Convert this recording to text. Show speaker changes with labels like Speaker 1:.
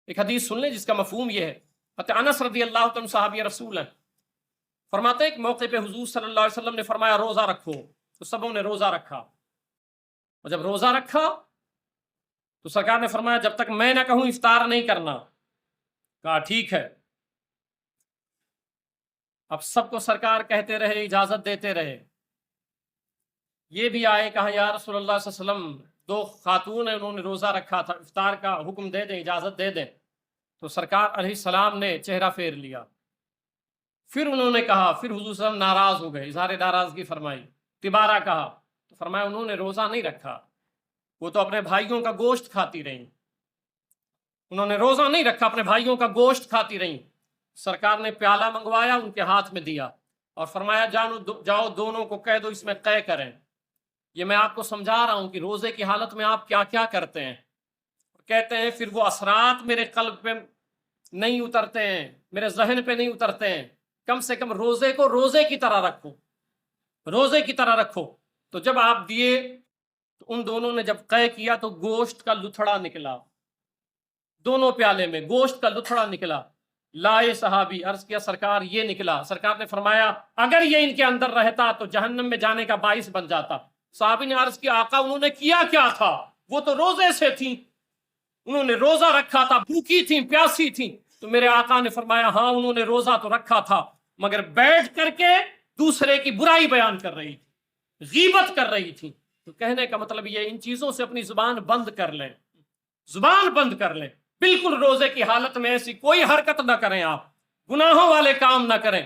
Speaker 1: ایک حدیث سن لیں جس کا مفہوم یہ ہے، حضرت انس رضی اللہ عنہ صحابی رسول ہیں، فرماتے ہیں ایک موقع پہ حضور صلی اللہ علیہ وسلم نے فرمایا روزہ رکھو، تو سبوں نے روزہ رکھا، اور جب روزہ رکھا تو سرکار نے فرمایا جب تک میں نہ کہوں افطار نہیں کرنا، کہا ٹھیک ہے۔ اب سب کو سرکار کہتے رہے، اجازت دیتے رہے، یہ بھی آئے کہا یا رسول اللہ صلی اللہ علیہ وسلم دو خاتون ہیں انہوں نے روزہ رکھا تھا، افطار کا حکم دے دیں، اجازت دے دیں، تو سرکار علیہ السلام نے چہرہ پھیر لیا، پھر انہوں نے کہا، پھر حضور صلی اللہ علیہ وسلم ناراض ہو گئے، اظہار ناراضگی فرمائی، تبارہ کہا، تو فرمایا انہوں نے روزہ نہیں رکھا، وہ تو اپنے بھائیوں کا گوشت کھاتی رہیں، انہوں نے روزہ نہیں رکھا، اپنے بھائیوں کا گوشت کھاتی رہیں۔ سرکار نے پیالہ منگوایا، ان کے ہاتھ میں دیا اور فرمایا جاؤ دونوں کو کہہ دو اس میں قے کریں۔ یہ میں آپ کو سمجھا رہا ہوں کہ روزے کی حالت میں آپ کیا کیا کرتے ہیں۔ کہتے ہیں پھر وہ اثرات میرے قلب پہ نہیں اترتے ہیں، میرے ذہن پہ نہیں اترتے ہیں، کم سے کم روزے کو روزے کی طرح رکھو، روزے کی طرح رکھو۔ تو جب آپ دیے تو ان دونوں نے جب قے کیا تو گوشت کا لتھڑا نکلا، دونوں پیالے میں گوشت کا لتھڑا نکلا۔ لائے صحابی، عرض کیا سرکار یہ نکلا، سرکار نے فرمایا اگر یہ ان کے اندر رہتا تو جہنم میں جانے کا باعث بن جاتا۔ صحابی نے عرض کیا آقا انہوں نے کیا کیا تھا؟ وہ تو روزے سے تھیں، انہوں نے روزہ رکھا تھا، بھوکی تھیں، پیاسی تھیں۔ تو میرے آقا نے فرمایا ہاں انہوں نے روزہ تو رکھا تھا مگر بیٹھ کر کے دوسرے کی برائی بیان کر رہی تھی، غیبت کر رہی تھی۔ تو کہنے کا مطلب یہ ان چیزوں سے اپنی زبان بند کر لیں، زبان بند کر لیں، بالکل روزے کی حالت میں ایسی کوئی حرکت نہ کریں، آپ گناہوں والے کام نہ کریں۔